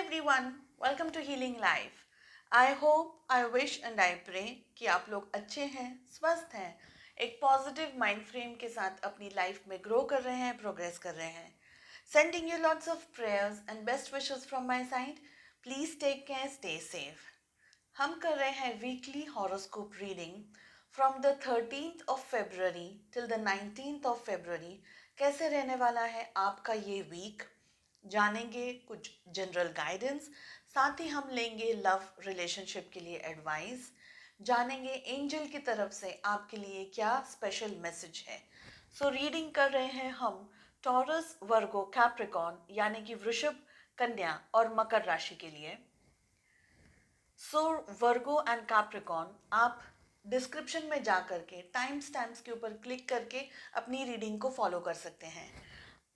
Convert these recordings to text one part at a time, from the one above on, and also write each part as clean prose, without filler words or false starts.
everyone, welcome to Healing Life. I hope, I wish and I pray कि आप लोग अच्छे हैं, स्वस्थ हैं, एक पॉजिटिव माइंड फ्रेम के साथ अपनी लाइफ में ग्रो कर रहे हैं, प्रोग्रेस कर रहे हैं. Sending you lots of prayers and best wishes from my side. Please take care, stay safe. हम कर रहे हैं weekly horoscope reading from the 13th of February till the 19th of February. कैसे रहने वाला है आपका ये वीक, जानेंगे कुछ जनरल गाइडेंस. साथ ही हम लेंगे लव रिलेशनशिप के लिए एडवाइस, जानेंगे एंजल की तरफ से आपके लिए क्या स्पेशल मैसेज है. सो रीडिंग कर रहे हैं हम टॉरस, वर्गो, कैप्रिकॉर्न यानी कि वृषभ, कन्या और मकर राशि के लिए. सो वर्गो एंड कैप्रिकॉर्न, आप डिस्क्रिप्शन में जा करके टाइम स्टैम्प्स के ऊपर क्लिक करके अपनी रीडिंग को फॉलो कर सकते हैं.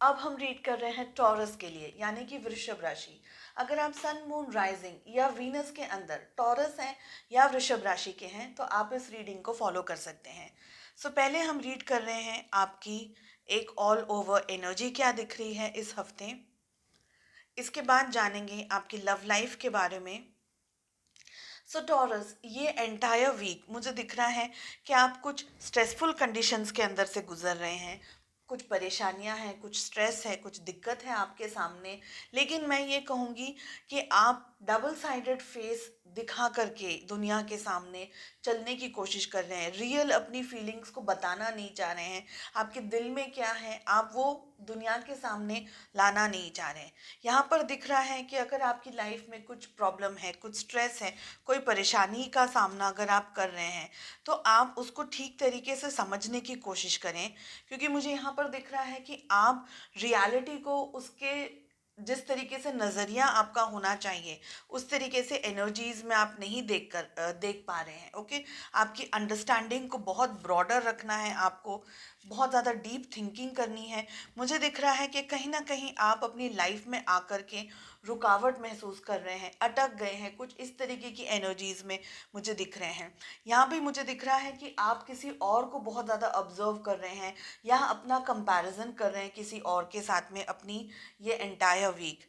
अब हम रीड कर रहे हैं टॉरस के लिए यानी कि वृषभ राशि. अगर आप सन, मून, राइजिंग या वीनस के अंदर टॉरस हैं या वृषभ राशि के हैं तो आप इस रीडिंग को फॉलो कर सकते हैं. सो पहले हम रीड कर रहे हैं आपकी एक ऑल ओवर एनर्जी क्या दिख रही है इस हफ्ते. इसके बाद जानेंगे आपकी लव लाइफ के बारे में. सो टॉरस, ये एंटायर वीक मुझे दिख रहा है कि आप कुछ स्ट्रेसफुल कंडीशंस के अंदर से गुजर रहे हैं. कुछ परेशानियां हैं, कुछ स्ट्रेस है, कुछ दिक्कत है आपके सामने. लेकिन मैं ये कहूँगी कि आप डबल साइडेड फेस दिखा करके दुनिया के सामने चलने की कोशिश कर रहे हैं. रियल अपनी फीलिंग्स को बताना नहीं चाह रहे हैं. आपके दिल में क्या है आप वो दुनिया के सामने लाना नहीं चाह रहे हैं. यहाँ पर दिख रहा है कि अगर आपकी लाइफ में कुछ प्रॉब्लम है, कुछ स्ट्रेस है, कोई परेशानी का सामना अगर आप कर रहे हैं तो आप उसको ठीक तरीके से समझने की कोशिश करें. क्योंकि मुझे यहाँ पर दिख रहा है कि आप रियलिटी को उसके जिस तरीके से नज़रिया आपका होना चाहिए उस तरीके से एनर्जीज में आप नहीं देख पा रहे हैं. ओके, आपकी अंडरस्टैंडिंग को बहुत ब्रॉडर रखना है, आपको बहुत ज़्यादा डीप थिंकिंग करनी है. मुझे दिख रहा है कि कहीं ना कहीं आप अपनी लाइफ में आकर के रुकावट महसूस कर रहे हैं, अटक गए हैं, कुछ इस तरीके की एनर्जीज में मुझे दिख रहे हैं. यहाँ भी मुझे दिख रहा है कि आप किसी और को बहुत ज़्यादा ऑब्जर्व कर रहे हैं या अपना कंपैरिजन कर रहे हैं किसी और के साथ में अपनी ये एंटायर वीक.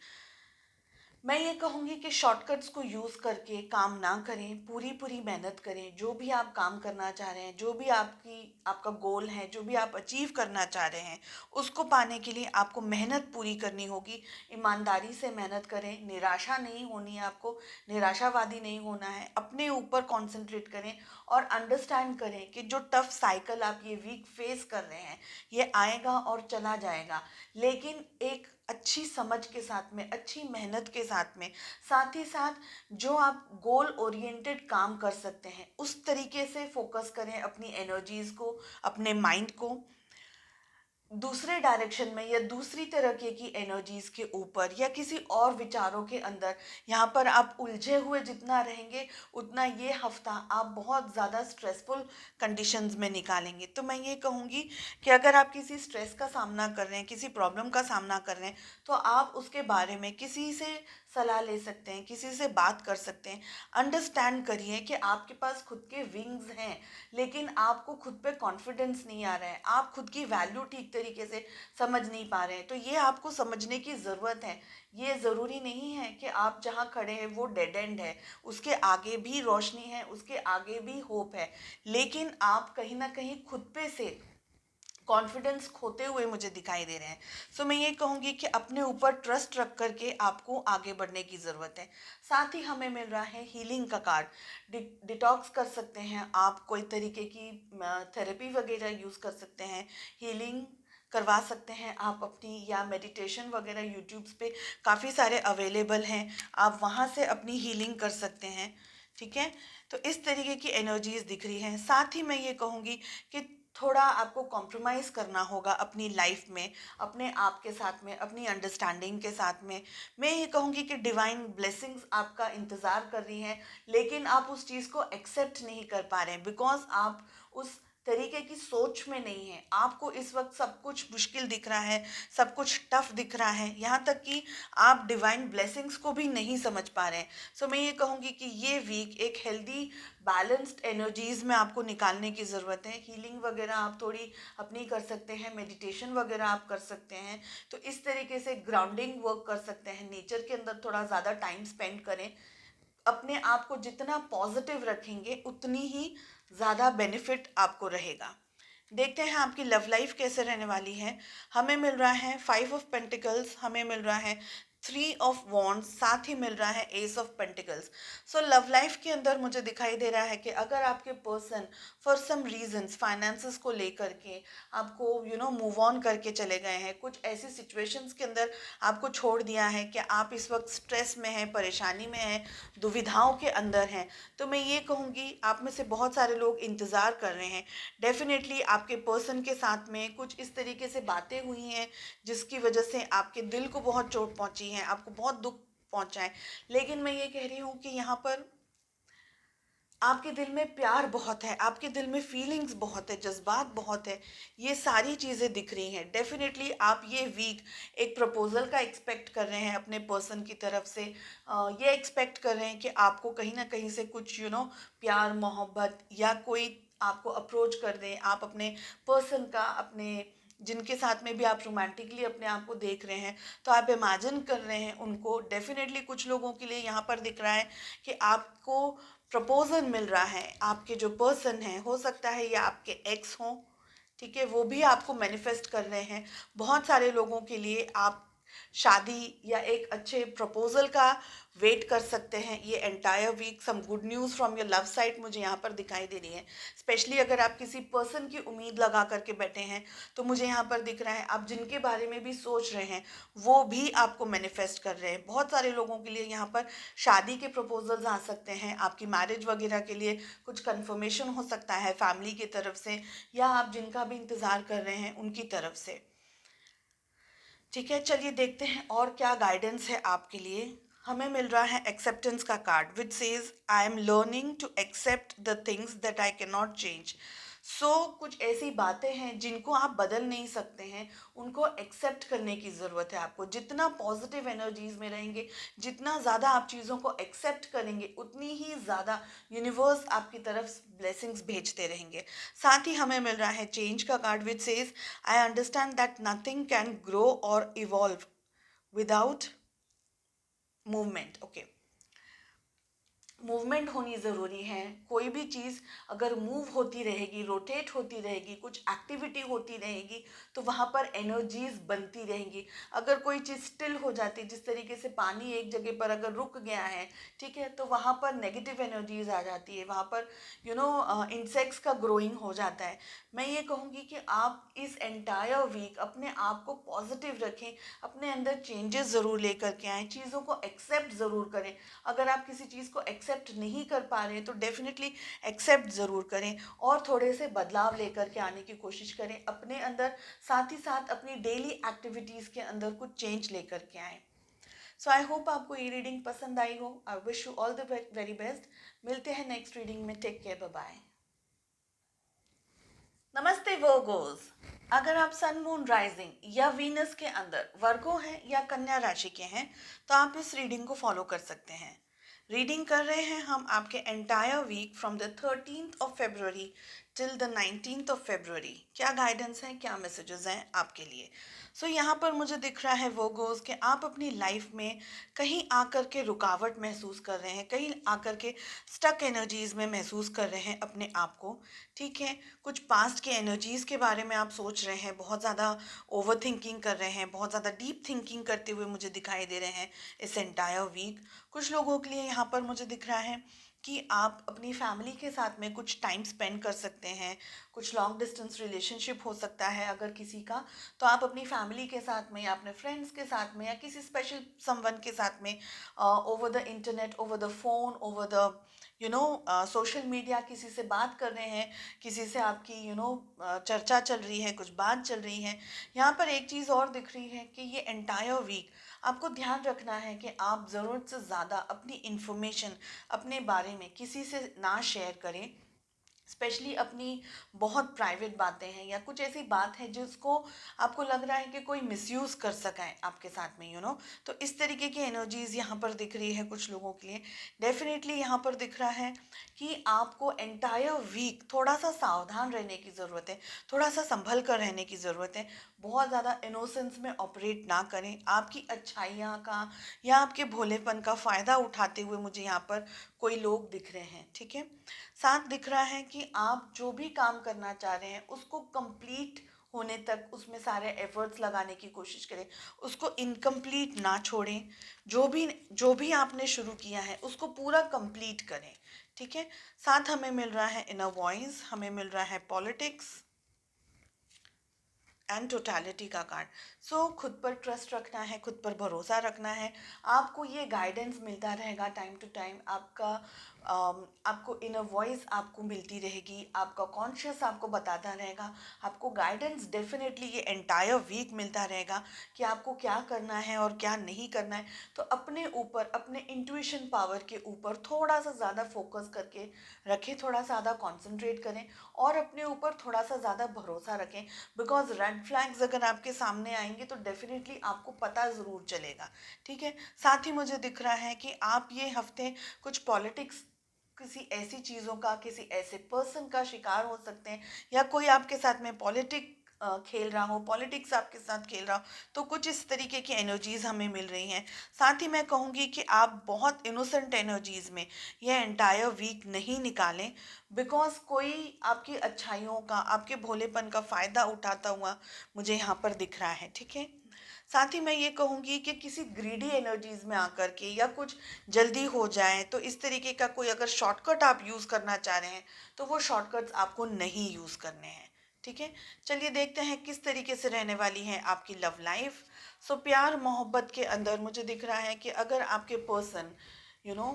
मैं ये कहूँगी कि शॉर्टकट्स को यूज़ करके काम ना करें, पूरी पूरी मेहनत करें. जो भी आप काम करना चाह रहे हैं, जो भी आपका गोल है, जो भी आप अचीव करना चाह रहे हैं, उसको पाने के लिए आपको मेहनत पूरी करनी होगी. ईमानदारी से मेहनत करें, निराशा नहीं होनी है आपको, निराशावादी नहीं होना है. अपने ऊपर कंसंट्रेट करें और अंडरस्टैंड करें कि जो टफ साइकिल आप ये वीक फेस कर रहे हैं ये आएगा और चला जाएगा. लेकिन एक अच्छी समझ के साथ में, अच्छी मेहनत के साथ में, साथ ही साथ जो आप गोल ओरिएंटेड काम कर सकते हैं उस तरीके से फोकस करें अपनी एनर्जीज को, अपने माइंड को दूसरे डायरेक्शन में या दूसरी तरीके की एनर्जीज के ऊपर या किसी और विचारों के अंदर. यहाँ पर आप उलझे हुए जितना रहेंगे उतना ये हफ्ता आप बहुत ज़्यादा स्ट्रेसफुल कंडीशंस में निकालेंगे. तो मैं ये कहूँगी कि अगर आप किसी स्ट्रेस का सामना कर रहे हैं, किसी प्रॉब्लम का सामना कर रहे हैं तो आप उसके बारे में किसी से सलाह ले सकते हैं, किसी से बात कर सकते हैं. अंडरस्टैंड करिए कि आपके पास खुद के विंग्स हैं लेकिन आपको खुद पे कॉन्फिडेंस नहीं आ रहा है, आप खुद की वैल्यू ठीक तरीके से समझ नहीं पा रहे हैं. तो ये आपको समझने की ज़रूरत है. ये ज़रूरी नहीं है कि आप जहाँ खड़े हैं वो डेड एंड है, उसके आगे भी रोशनी है, उसके आगे भी होप है. लेकिन आप कहीं ना कहीं खुद पे से कॉन्फिडेंस खोते हुए मुझे दिखाई दे रहे हैं. सो मैं ये कहूँगी कि अपने ऊपर ट्रस्ट रख करके आपको आगे बढ़ने की ज़रूरत है. साथ ही हमें मिल रहा है हीलिंग का कार्ड. डिटॉक्स कर सकते हैं आप, कोई तरीके की थेरेपी वगैरह यूज़ कर सकते हैं, हीलिंग करवा सकते हैं आप अपनी, या मेडिटेशन वगैरह यूट्यूब्स पे काफ़ी सारे अवेलेबल हैं, आप वहाँ से अपनी हीलिंग कर सकते हैं. ठीक है, तो इस तरीके की एनर्जीज दिख रही हैं. साथ ही मैं ये कहूँगी कि थोड़ा आपको कॉम्प्रोमाइज़ करना होगा अपनी लाइफ में, अपने आप के साथ में, अपनी अंडरस्टैंडिंग के साथ में. मैं ये कहूँगी कि डिवाइन ब्लेसिंग्स आपका इंतज़ार कर रही हैं लेकिन आप उस चीज़ को एक्सेप्ट नहीं कर पा रहे हैं बिकॉज आप उस तरीके की सोच में नहीं है। आपको इस वक्त सब कुछ मुश्किल दिख रहा है, सब कुछ टफ दिख रहा है, यहाँ तक कि आप डिवाइन ब्लेसिंग्स को भी नहीं समझ पा रहे हैं। सो मैं ये कहूँगी कि ये वीक एक हेल्दी बैलेंस्ड एनर्जीज में आपको निकालने की ज़रूरत है। हीलिंग वगैरह आप थोड़ी अपनी कर सकते हैं, मेडिटेशन वगैरह आप कर सकते हैं। तो इस तरीके से ग्राउंडिंग वर्क कर सकते हैं, नेचर के अंदर थोड़ा ज़्यादा टाइम स्पेंड करें। अपने आप को जितना पॉजिटिव रखेंगे उतनी ही ज़्यादा बेनिफिट आपको रहेगा। देखते हैं आपकी लव लाइफ कैसे रहने वाली है। हमें मिल रहा है 5 ऑफ पेंटिकल्स, हमें मिल रहा है 3 ऑफ वॉन्ड्स, साथ ही मिल रहा है S of pentacles. So love life के अंदर मुझे दिखाई दे रहा है कि अगर आपके person for some reasons finances को लेकर के आपको मूव ऑन करके चले गए हैं, कुछ ऐसी सिचुएशंस के अंदर आपको छोड़ दिया है कि आप इस वक्त स्ट्रेस में हैं, परेशानी में हैं, दुविधाओं के अंदर हैं, तो मैं ये कहूँगी आप में से बहुत सारे लोग इंतज़ार कर रहे हैं। डेफिनेटली आपके पर्सन के साथ में कुछ इस तरीके से बातें हुई हैं जिसकी वजह से आपके दिल को बहुत चोट पहुंची है, आपको बहुत दुख पहुंचा है। लेकिन मैं ये कह रही हूँ कि यहाँ पर आपके दिल में प्यार बहुत है, आपके दिल में फीलिंग्स बहुत है, जज्बात बहुत है, ये सारी चीज़ें दिख रही हैं। डेफिनेटली आप ये वीक एक प्रपोजल का एक्सपेक्ट कर रहे हैं अपने पर्सन की तरफ से। ये एक्सपेक्ट कर रहे हैं कि आपको कहीं ना कहीं से कुछ प्यार मोहब्बत या कोई आपको अप्रोच कर दें। आप अपने पर्सन का, अपने जिनके साथ में भी आप रोमांटिकली अपने आप को देख रहे हैं, तो आप इमेजिन कर रहे हैं उनको। डेफिनेटली कुछ लोगों के लिए यहाँ पर दिख रहा है कि आपको प्रपोजल मिल रहा है। आपके जो पर्सन है, हो सकता है ये आपके एक्स हों, ठीक है, वो भी आपको मैनिफेस्ट कर रहे हैं। बहुत सारे लोगों के लिए आप शादी या एक अच्छे प्रपोजल का वेट कर सकते हैं ये entire week. Some good news from your love side मुझे यहाँ पर दिखाई दे रही है। स्पेशली अगर आप किसी पर्सन की उम्मीद लगा करके बैठे हैं, तो मुझे यहाँ पर दिख रहा है आप जिनके बारे में भी सोच रहे हैं वो भी आपको मैनिफेस्ट कर रहे हैं। बहुत सारे लोगों के लिए यहाँ पर शादी के प्रपोजल्स आ सकते हैं, आपकी मैरिज वगैरह के लिए कुछ कंफर्मेशन हो सकता है फैमिली की तरफ से, या आप जिनका भी इंतज़ार कर रहे हैं उनकी तरफ से। ठीक है, चलिए देखते हैं और क्या गाइडेंस है आपके लिए। हमें मिल रहा है एक्सेप्टेंस का card which says I am learning to accept the things that I can not change. So कुछ ऐसी बातें हैं जिनको आप बदल नहीं सकते हैं, उनको एक्सेप्ट करने की ज़रूरत है आपको। जितना पॉजिटिव एनर्जीज में रहेंगे, जितना ज़्यादा आप चीज़ों को एक्सेप्ट करेंगे, उतनी ही ज़्यादा यूनिवर्स आपकी तरफ ब्लेसिंग्स भेजते रहेंगे। साथ ही हमें मिल रहा है चेंज का card which says I understand that nothing can grow और evolve without movement. Okay, movement होनी ज़रूरी है। कोई भी चीज़ अगर मूव होती रहेगी, रोटेट होती रहेगी, कुछ एक्टिविटी होती रहेगी, तो वहाँ पर एनर्जीज बनती रहेंगी। अगर कोई चीज़ स्टिल हो जाती, जिस तरीके से पानी एक जगह पर अगर रुक गया है, ठीक है, तो वहाँ पर नेगेटिव एनर्जीज आ जाती है, वहाँ पर इंसेक्ट्स का ग्रोइंग हो जाता है। मैं ये कहूँगी कि आप इस एंटायर वीक अपने आप को पॉजिटिव रखें, अपने अंदर चेंजेस ज़रूर लेकर के आएँ, चीज़ों को एक्सेप्ट ज़रूर करें। अगर आप किसी चीज़ को एक्सेप्ट नहीं कर पा रहे हैं तो डेफिनेटली एक्सेप्ट ज़रूर करें और थोड़े से बदलाव लेकर के आने की कोशिश करें अपने अंदर। साथ ही साथ अपनी डेली एक्टिविटीज़ के अंदर कुछ चेंज लेकर के आएँ। सो आई होप आपको ये रीडिंग पसंद आई हो। I wish you all the very best. मिलते हैं नेक्स्ट रीडिंग में। Take care, bye bye. नमस्ते वर्गोस। अगर आप सन मून राइजिंग या वीनस के अंदर वर्गो हैं या कन्या राशि के हैं, तो आप इस रीडिंग को फॉलो कर सकते हैं। रीडिंग कर रहे हैं हम आपके entire week from the 13th of February till the 19th of February। क्या गाइडेंस है, क्या मैसेजेस हैं आपके लिए। सो यहाँ पर मुझे दिख रहा है वर्गोस कि आप अपनी लाइफ में कहीं आकर के रुकावट महसूस कर रहे हैं, कहीं आकर के स्टक एनर्जीज में महसूस कर रहे हैं अपने आप को। ठीक है, कुछ पास्ट के एनर्जीज के बारे में आप सोच रहे हैं, बहुत ज़्यादा ओवर थिंकिंग कर रहे हैं, बहुत ज़्यादा डीप थिंकिंग करते हुए मुझे दिखाई दे रहे हैं इस एंटायर वीक। कुछ लोगों के लिए यहाँ पर मुझे दिख रहा है कि आप अपनी फैमिली के साथ में कुछ टाइम स्पेंड कर सकते हैं। कुछ लॉन्ग डिस्टेंस रिलेशनशिप हो सकता है अगर किसी का, तो आप अपनी फैमिली के साथ में या अपने फ्रेंड्स के साथ में या किसी स्पेशल समवन के साथ में over the internet, over the phone, over the social media किसी से बात कर रहे हैं, किसी से आपकी चर्चा चल रही है, कुछ बात चल रही है। यहाँ पर एक चीज़ और दिख रही है कि ये एंटायर वीक आपको ध्यान रखना है कि आप ज़रूरत से ज़्यादा अपनी इंफॉर्मेशन अपने बारे में किसी से ना शेयर करें। स्पेशली अपनी बहुत प्राइवेट बातें हैं या कुछ ऐसी बात है जिसको आपको लग रहा है कि कोई मिसयूज़ कर सका है आपके साथ में, तो इस तरीके की एनर्जीज़ यहाँ पर दिख रही है कुछ लोगों के लिए। डेफिनेटली यहाँ पर दिख रहा है कि आपको एंटायर वीक थोड़ा सा सावधान रहने की ज़रूरत है, थोड़ा सा संभल कर रहने की ज़रूरत है। बहुत ज़्यादा इनोसेंस में ऑपरेट ना करें। आपकी अच्छाइयाँ का या आपके भोलेपन का फ़ायदा उठाते हुए मुझे यहाँ पर कोई लोग दिख रहे हैं, ठीक है। साथ दिख रहा है कि आप जो भी काम करना चाह रहे हैं उसको कंप्लीट होने तक उसमें सारे एफर्ट्स लगाने की कोशिश करें, उसको इनकम्प्लीट ना छोड़ें। जो भी आपने शुरू किया है उसको पूरा कंप्लीट करें, ठीक है। साथ हमें मिल रहा है इनर वॉइस, हमें मिल रहा है पॉलिटिक्स एंड टोटलिटी का कार्ड। सो खुद पर ट्रस्ट रखना है, खुद पर भरोसा रखना है। आपको ये गाइडेंस मिलता रहेगा टाइम टू टाइम। आपको इनर वॉइस आपको मिलती रहेगी, आपका कॉन्शियस आपको बताता रहेगा, आपको गाइडेंस डेफिनेटली ये एंटायर वीक मिलता रहेगा कि आपको क्या करना है और क्या नहीं करना है। तो अपने ऊपर, अपने इंट्यूशन पावर के ऊपर थोड़ा सा ज़्यादा फोकस करके रखें, थोड़ा सा ज़्यादा कॉन्सेंट्रेट करें और अपने ऊपर थोड़ा सा ज़्यादा भरोसा रखें। बिकॉज रेड फ्लैग्स अगर आपके सामने आएंगे तो डेफिनेटली आपको पता ज़रूर चलेगा, ठीक है। साथ ही मुझे दिख रहा है कि आप ये हफ्ते कुछ पॉलिटिक्स, किसी ऐसी चीज़ों का, किसी ऐसे पर्सन का शिकार हो सकते हैं या कोई आपके साथ में खेल रहा हो, पॉलिटिक्स आपके साथ खेल रहा हो। तो कुछ इस तरीके की एनर्जीज हमें मिल रही हैं। साथ ही मैं कहूँगी कि आप बहुत इनोसेंट एनर्जीज में ये एंटायर वीक नहीं निकालें। बिकॉज कोई आपकी अच्छाइयों का, आपके भोलेपन का फ़ायदा उठाता हुआ मुझे यहाँ पर दिख रहा है, ठीक है। साथ ही मैं ये कहूँगी कि किसी ग्रीडी एनर्जीज में आकर के या कुछ जल्दी हो जाए तो इस तरीके का कोई अगर शॉर्टकट आप यूज़ करना चाह रहे हैं तो वो शॉर्टकट्स आपको नहीं यूज़ करने हैं, ठीक है। चलिए देखते हैं किस तरीके से रहने वाली है आपकी लव लाइफ। सो प्यार मोहब्बत के अंदर मुझे दिख रहा है कि अगर आपके पर्सन यू नो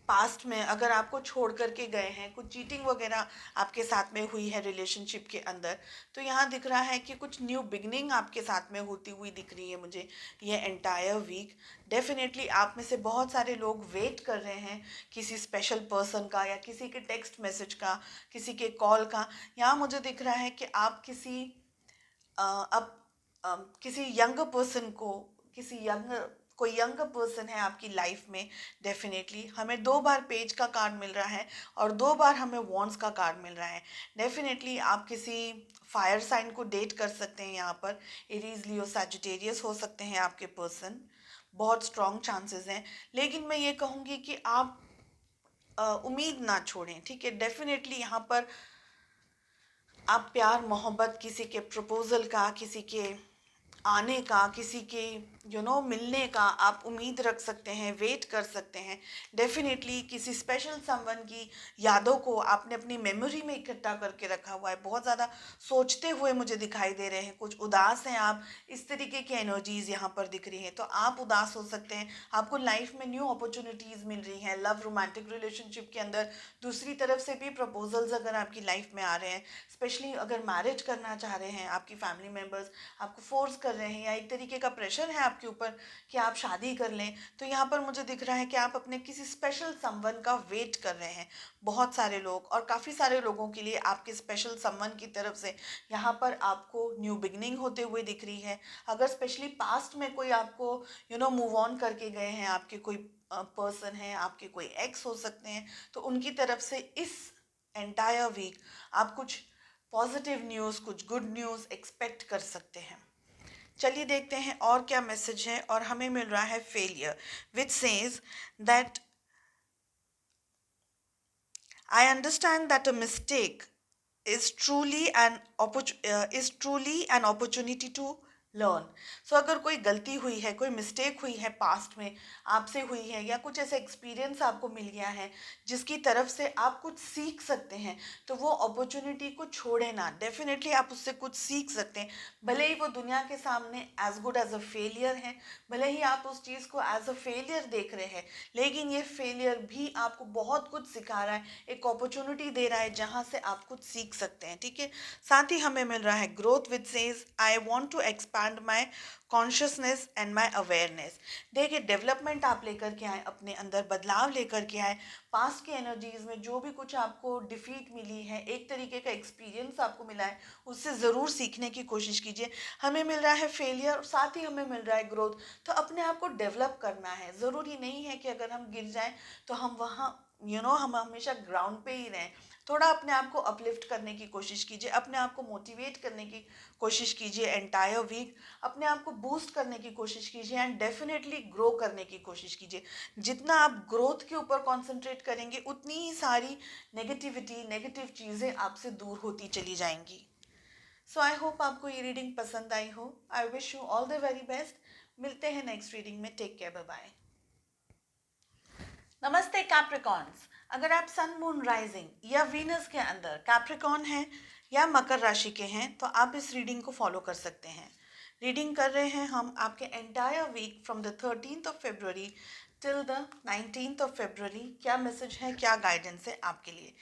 पास्ट में अगर आपको छोड़ करके गए हैं, कुछ चीटिंग वगैरह आपके साथ में हुई है रिलेशनशिप के अंदर, तो यहाँ दिख रहा है कि कुछ न्यू बिगनिंग आपके साथ में होती हुई दिख रही है मुझे ये एंटायर वीक। डेफिनेटली आप में से बहुत सारे लोग वेट कर रहे हैं किसी स्पेशल पर्सन का या किसी के टेक्स्ट मैसेज का, किसी के कॉल का। यहाँ मुझे दिख रहा है कि आप अब किसी यंग पर्सन को, किसी यंग कोई यंग पर्सन है आपकी लाइफ में। डेफिनेटली हमें 2 बार पेज का कार्ड मिल रहा है और 2 बार हमें वॉन्ड्स का कार्ड मिल रहा है। डेफिनेटली आप किसी फायर साइन को डेट कर सकते हैं यहाँ पर। एरीज, लियो, सैजिटेरियस हो सकते हैं आपके पर्सन, बहुत स्ट्रॉन्ग चांसेस हैं। लेकिन मैं ये कहूँगी कि आप उम्मीद ना छोड़ें, ठीक है। डेफिनेटली यहाँ पर आप प्यार मोहब्बत, किसी के प्रपोजल का, किसी के आने का, किसी के मिलने का आप उम्मीद रख सकते हैं, वेट कर सकते हैं। डेफिनेटली किसी स्पेशल समवन की यादों को आपने अपनी मेमोरी में इकट्ठा करके रखा हुआ है, बहुत ज़्यादा सोचते हुए मुझे दिखाई दे रहे हैं, कुछ उदास हैं आप। इस तरीके की एनर्जीज यहाँ पर दिख रही हैं। तो आप उदास हो सकते हैं, आपको लाइफ में न्यू अपॉर्चुनिटीज़ मिल रही हैं लव रोमांटिक रिलेशनशिप के अंदर। दूसरी तरफ से भी प्रपोजल्स अगर आपकी लाइफ में आ रहे हैं, स्पेशली अगर मैरिज करना चाह रहे हैं, आपकी फैमिली मेम्बर्स आपको फोर्स कर रहे हैं या एक तरीके का प्रेशर है आपके ऊपर कि आप शादी कर लें, तो यहाँ पर मुझे दिख रहा है कि आप अपने किसी स्पेशल समवन का वेट कर रहे हैं। बहुत सारे लोग, और काफ़ी सारे लोगों के लिए आपके स्पेशल समवन की तरफ से यहाँ पर आपको न्यू बिगनिंग होते हुए दिख रही है। अगर स्पेशली पास्ट में कोई आपको मूव ऑन करके गए हैं, आपके कोई पर्सन है, आपके कोई एक्स हो सकते हैं, तो उनकी तरफ से इस एंटायर वीक आप कुछ पॉजिटिव न्यूज़, कुछ गुड न्यूज़ एक्सपेक्ट कर सकते हैं। चलिए देखते हैं और क्या मैसेज है। और हमें मिल रहा है failure, which says that I understand that a mistake is truly an opportunity to learn. So अगर कोई गलती हुई है, कोई मिस्टेक हुई है पास्ट में, आपसे हुई है, या कुछ ऐसा एक्सपीरियंस आपको मिल गया है जिसकी तरफ से आप कुछ सीख सकते हैं, तो वो अपॉर्चुनिटी को छोड़े ना। डेफिनेटली आप उससे कुछ सीख सकते हैं। भले ही वो दुनिया के सामने as good as a failure है, भले ही आप उस चीज़ को एज अ फेलियर देख रहे हैं, लेकिन ये फेलियर भी आपको बहुत कुछ सिखा रहा है, एक अपॉर्चुनिटी दे रहा है जहाँ से आप कुछ सीख सकते हैं, ठीक है। साथ ही हमें मिल रहा है growth, which says I want to expand expand my consciousness and my awareness. देखिए, डेवलपमेंट आप लेकर के आए, अपने अंदर बदलाव लेकर के आए। पास्ट की एनर्जीज में जो भी कुछ आपको डिफीट मिली है, एक तरीके का एक्सपीरियंस आपको मिला है, उससे ज़रूर सीखने की कोशिश कीजिए। हमें मिल रहा है फेलियर, साथ ही हमें मिल रहा है ग्रोथ, तो अपने आप को डेवलप करना है। ज़रूरी नहीं है कि अगर हम गिर जाएं तो हम वहाँ हम हमेशा ग्राउंड पे ही रहें। थोड़ा अपने आप को अपलिफ्ट करने की कोशिश कीजिए, अपने आप को मोटिवेट करने की कोशिश कीजिए। एंटायर वीक अपने आप को बूस्ट करने की कोशिश कीजिए एंड डेफिनेटली ग्रो करने की कोशिश कीजिए। जितना आप ग्रोथ के ऊपर कॉन्सेंट्रेट करेंगे, उतनी ही सारी नेगेटिविटी, नेगेटिव चीज़ें आपसे दूर होती चली जाएंगी। सो आई होप आपको ये रीडिंग पसंद आई हो। I wish you all the very best. मिलते हैं नेक्स्ट रीडिंग में। Take care, bye bye. नमस्ते कैप्रिकॉन्स। अगर आप सन, मून, राइजिंग या वीनस के अंदर कैप्रिकॉन हैं या मकर राशि के हैं तो आप इस रीडिंग को फॉलो कर सकते हैं। रीडिंग कर रहे हैं हम आपके entire week from the 13th of February till the 19th of February. क्या मैसेज है, क्या गाइडेंस है आपके लिए।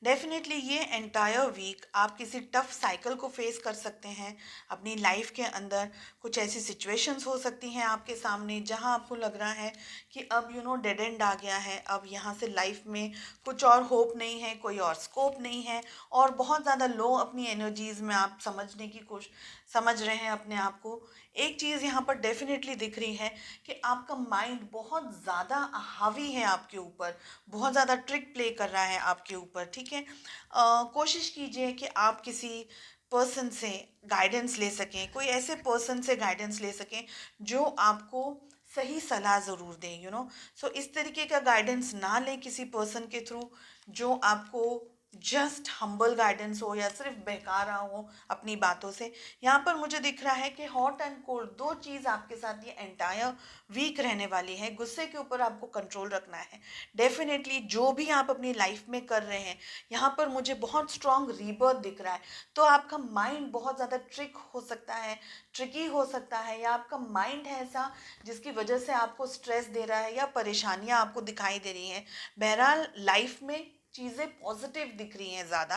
डेफिनेटली ये एंटायर वीक आप किसी टफ साइकिल को फेस कर सकते हैं अपनी लाइफ के अंदर। कुछ ऐसी सिचुएशंस हो सकती हैं आपके सामने जहां आपको लग रहा है कि अब डेड एंड आ गया है, अब यहाँ से लाइफ में कुछ और होप नहीं है, कोई और स्कोप नहीं है, और बहुत ज़्यादा लो अपनी एनर्जीज में आप समझ रहे हैं अपने आप को। एक चीज़ यहाँ पर डेफिनेटली दिख रही है कि आपका माइंड बहुत ज़्यादा हावी है आपके ऊपर, बहुत ज़्यादा ट्रिक प्ले कर रहा है आपके ऊपर। ठीक है, कोशिश कीजिए कि आप किसी पर्सन से गाइडेंस ले सकें, कोई ऐसे पर्सन से गाइडेंस ले सकें जो आपको सही सलाह ज़रूर दें। सो इस तरीके का गाइडेंस ना लें किसी पर्सन के थ्रू जो आपको जस्ट हम्बल गाइडेंस हो या सिर्फ बहका रहा हो अपनी बातों से। यहाँ पर मुझे दिख रहा है कि हॉट एंड कोल्ड दो चीज़ आपके साथ ये एंटायर वीक रहने वाली है। गुस्से के ऊपर आपको कंट्रोल रखना है। डेफिनेटली जो भी आप अपनी लाइफ में कर रहे हैं, यहाँ पर मुझे बहुत स्ट्रॉन्ग रीबर्थ दिख रहा है। तो आपका माइंड बहुत ज़्यादा ट्रिकी हो सकता है, या आपका माइंड है ऐसा जिसकी वजह से आपको स्ट्रेस दे रहा है या परेशानियां आपको दिखाई दे रही हैं। बहरहाल लाइफ में चीज़ें पॉजिटिव दिख रही हैं ज़्यादा।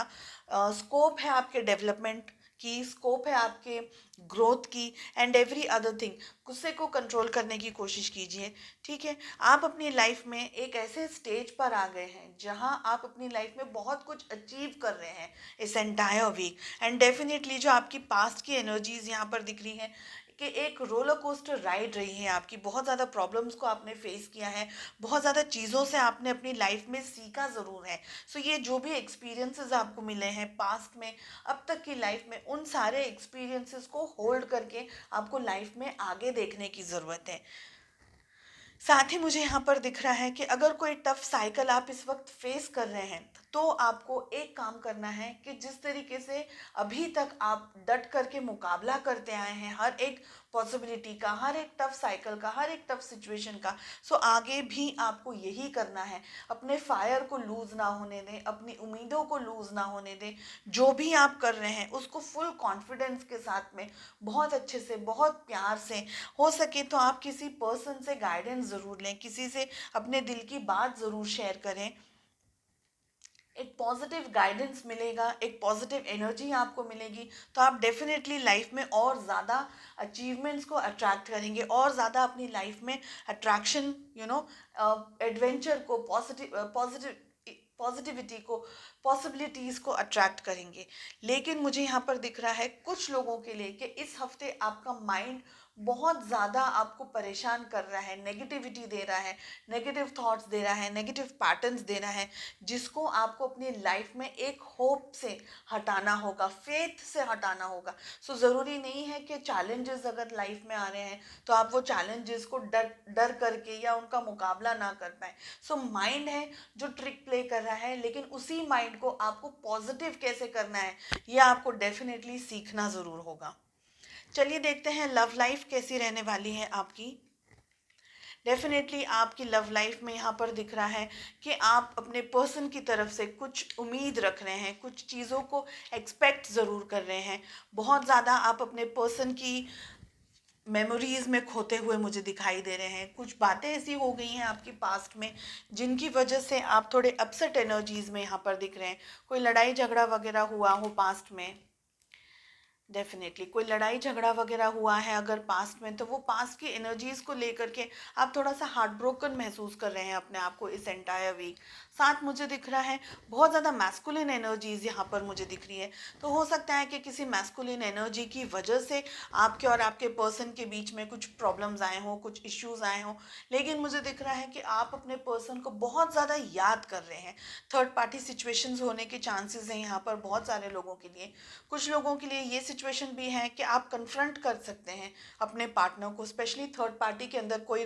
स्कोप है आपके डेवलपमेंट की, स्कोप है आपके ग्रोथ की एंड एवरी अदर थिंग। गुस्से को कंट्रोल करने की कोशिश कीजिए। ठीक है, आप अपनी लाइफ में एक ऐसे स्टेज पर आ गए हैं जहां आप अपनी लाइफ में बहुत कुछ अचीव कर रहे हैं इस एंटायर वीक। एंड डेफिनेटली जो आपकी पास्ट की एनर्जीज यहाँ पर दिख रही हैं कि एक रोलर कोस्टर राइड रही है आपकी। बहुत ज़्यादा प्रॉब्लम्स को आपने फेस किया है, बहुत ज़्यादा चीज़ों से आपने अपनी लाइफ में सीखा ज़रूर है। सो ये जो भी एक्सपीरियंसेस आपको मिले हैं पास्ट में, अब तक की लाइफ में, उन सारे एक्सपीरियंसेस को होल्ड करके आपको लाइफ में आगे देखने की ज़रूरत है। साथ ही मुझे यहाँ पर दिख रहा है कि अगर कोई टफ साइकिल आप इस वक्त फेस कर रहे हैं तो आपको एक काम करना है कि जिस तरीके से अभी तक आप डट करके मुकाबला करते आए हैं हर एक पॉसिबिलिटी का, हर एक टफ साइकिल का, हर एक टफ सिचुएशन का, सो आगे भी आपको यही करना है। अपने फायर को लूज ना होने दें, अपनी उम्मीदों को लूज ना होने दें। जो भी आप कर रहे हैं उसको फुल कॉन्फिडेंस के साथ में, बहुत अच्छे से, बहुत प्यार से, हो सके तो आप किसी पर्सन से गाइडेंस ज़रूर लें, किसी से अपने दिल की बात ज़रूर शेयर करें। एक पॉजिटिव गाइडेंस मिलेगा, एक पॉजिटिव एनर्जी आपको मिलेगी, तो आप डेफिनेटली लाइफ में और ज़्यादा अचीवमेंट्स को अट्रैक्ट करेंगे, और ज़्यादा अपनी लाइफ में अट्रैक्शन, एडवेंचर को, पॉजिटिविटी को, पॉसिबिलिटीज़ को अट्रैक्ट करेंगे। लेकिन मुझे यहाँ पर दिख रहा है कुछ लोगों के लिए कि इस हफ्ते आपका माइंड बहुत ज़्यादा आपको परेशान कर रहा है, नेगेटिविटी दे रहा है, नेगेटिव थॉट्स दे रहा है, नेगेटिव पैटर्न्स दे रहा है, जिसको आपको अपनी लाइफ में एक होप से हटाना होगा, फेथ से हटाना होगा। सो ज़रूरी नहीं है कि चैलेंजेस अगर लाइफ में आ रहे हैं तो आप वो चैलेंजेस को डर डर करके या उनका मुकाबला ना कर पाए। सो माइंड है जो ट्रिक प्ले कर रहा है, लेकिन उसी माइंड को आपको पॉजिटिव कैसे करना है ये आपको डेफिनेटली सीखना ज़रूर होगा। चलिए देखते हैं लव लाइफ कैसी रहने वाली है आपकी। डेफिनेटली आपकी लव लाइफ में यहाँ पर दिख रहा है कि आप अपने पर्सन की तरफ से कुछ उम्मीद रख रहे हैं, कुछ चीज़ों को एक्सपेक्ट ज़रूर कर रहे हैं। बहुत ज़्यादा आप अपने पर्सन की मेमोरीज में खोते हुए मुझे दिखाई दे रहे हैं। कुछ बातें ऐसी हो गई हैं आपकी पास्ट में जिनकी वजह से आप थोड़े अपसेट एनर्जीज में यहाँ पर दिख रहे हैं। कोई लड़ाई झगड़ा वगैरह हुआ हो पास्ट में, डेफिनेटली कोई लड़ाई झगड़ा वगैरह हुआ है अगर पास्ट में, तो वो पास्ट की एनर्जीज को लेकर के आप थोड़ा सा हार्ट ब्रोकन महसूस कर रहे हैं अपने आप को इस एंटायर वीक। साथ मुझे दिख रहा है बहुत ज़्यादा मैस्कुलिन एनर्जीज यहाँ पर मुझे दिख रही है। तो हो सकता है कि किसी मैस्कुलिन एनर्जी की वजह से आपके और आपके पर्सन के बीच में कुछ प्रॉब्लम्स आए हों, कुछ इश्यूज आए हों। लेकिन मुझे दिख रहा है कि आप अपने पर्सन को बहुत ज़्यादा याद कर रहे हैं। थर्ड पार्टी सिचुएशंस होने के चांसेस हैं यहाँ पर बहुत सारे लोगों के लिए। कुछ लोगों के लिए ये सिचुएशन भी है कि आप कन्फ्रंट कर सकते हैं अपने पार्टनर को, स्पेशली थर्ड पार्टी के अंदर कोई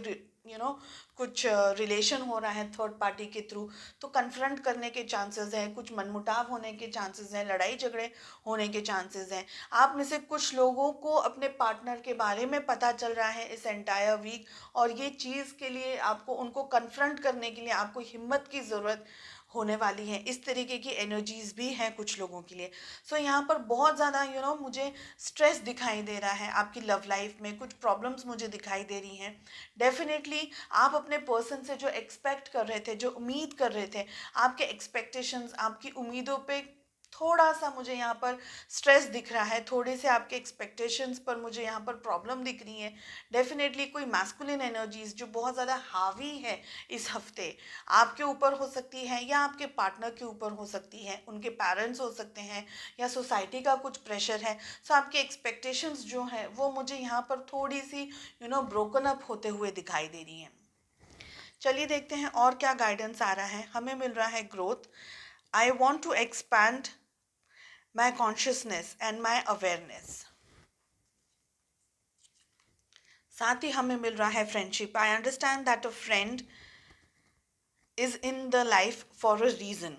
कुछ रिलेशन हो रहा है थर्ड पार्टी के थ्रू। तो कन्फ्रंट करने के चांसेस हैं, कुछ मनमुटाव होने के चांसेस हैं, लड़ाई झगड़े होने के चांसेस हैं। आप में से कुछ लोगों को अपने पार्टनर के बारे में पता चल रहा है इस एंटायर वीक, और ये चीज़ के लिए आपको उनको कन्फ्रंट करने के लिए आपको हिम्मत की ज़रूरत होने वाली है। इस तरीके की एनर्जीज भी हैं कुछ लोगों के लिए। सो यहाँ पर बहुत ज़्यादा मुझे स्ट्रेस दिखाई दे रहा है आपकी लव लाइफ में, कुछ प्रॉब्लम्स मुझे दिखाई दे रही हैं। डेफिनेटली आप अपने पर्सन से जो एक्सपेक्ट कर रहे थे, जो उम्मीद कर रहे थे, आपके एक्सपेक्टेशंस, आपकी उम्मीदों पे थोड़ा सा मुझे यहाँ पर स्ट्रेस दिख रहा है, थोड़े से आपके एक्सपेक्टेशंस पर मुझे यहाँ पर प्रॉब्लम दिख रही है। डेफिनेटली कोई मैस्कुलिन एनर्जीज जो बहुत ज़्यादा हावी है इस हफ्ते, आपके ऊपर हो सकती है या आपके पार्टनर के ऊपर हो सकती है, उनके पेरेंट्स हो सकते हैं या सोसाइटी का कुछ प्रेशर है। सो आपके एक्सपेक्टेशंस जो हैं वो मुझे यहाँ पर थोड़ी सी ब्रोकन अप होते हुए दिखाई दे रही हैं। चलिए देखते हैं और क्या गाइडेंस आ रहा है। हमें मिल रहा है growth. I want to expand my consciousness and my awareness. साथ ही हमें मिल रहा है friendship. I understand that a friend is in the life for a reason.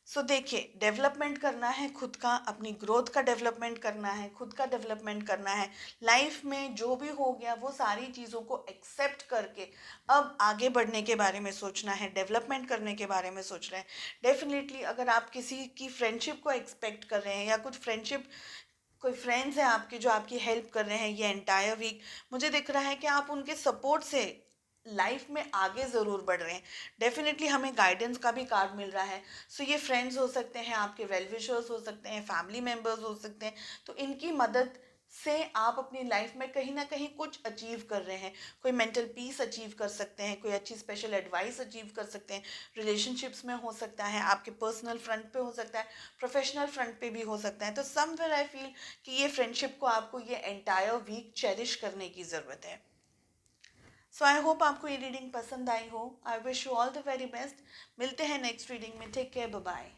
So देखिए, डेवलपमेंट करना है खुद का, अपनी ग्रोथ का डेवलपमेंट करना है, खुद का डेवलपमेंट करना है। लाइफ में जो भी हो गया वो सारी चीज़ों को एक्सेप्ट करके अब आगे बढ़ने के बारे में सोचना है, डेवलपमेंट करने के बारे में सोच रहे हैं। डेफिनेटली अगर आप किसी की फ्रेंडशिप को एक्सपेक्ट कर रहे हैं या कुछ फ्रेंडशिप, कोई फ्रेंड्स हैं आपके जो आपकी हेल्प कर रहे हैं ये एंटायर वीक, मुझे दिख रहा है कि आप उनके सपोर्ट से लाइफ में आगे ज़रूर बढ़ रहे हैं। डेफिनेटली हमें गाइडेंस का भी कार्ड मिल रहा है। सो ये फ्रेंड्स हो सकते हैं, आपके वेल विशर्स हो सकते हैं, फैमिली मेम्बर्स हो सकते हैं। तो इनकी मदद से आप अपनी लाइफ में कहीं ना कहीं कुछ अचीव कर रहे हैं। कोई मेंटल पीस अचीव कर सकते हैं, कोई अच्छी स्पेशल एडवाइस अचीव कर सकते हैं। रिलेशनशिप्स में हो सकता है, आपके पर्सनल फ्रंट पे हो सकता है, प्रोफेशनल फ्रंट पे भी हो सकता है। तो समवेयर आई फील कि ये फ्रेंडशिप को आपको ये एंटायर वीक चेरिश करने की ज़रूरत है। सो आई होप आपको ये रीडिंग पसंद आई हो। I wish you all the very best. मिलते हैं नेक्स्ट रीडिंग में। Take care, bye bye.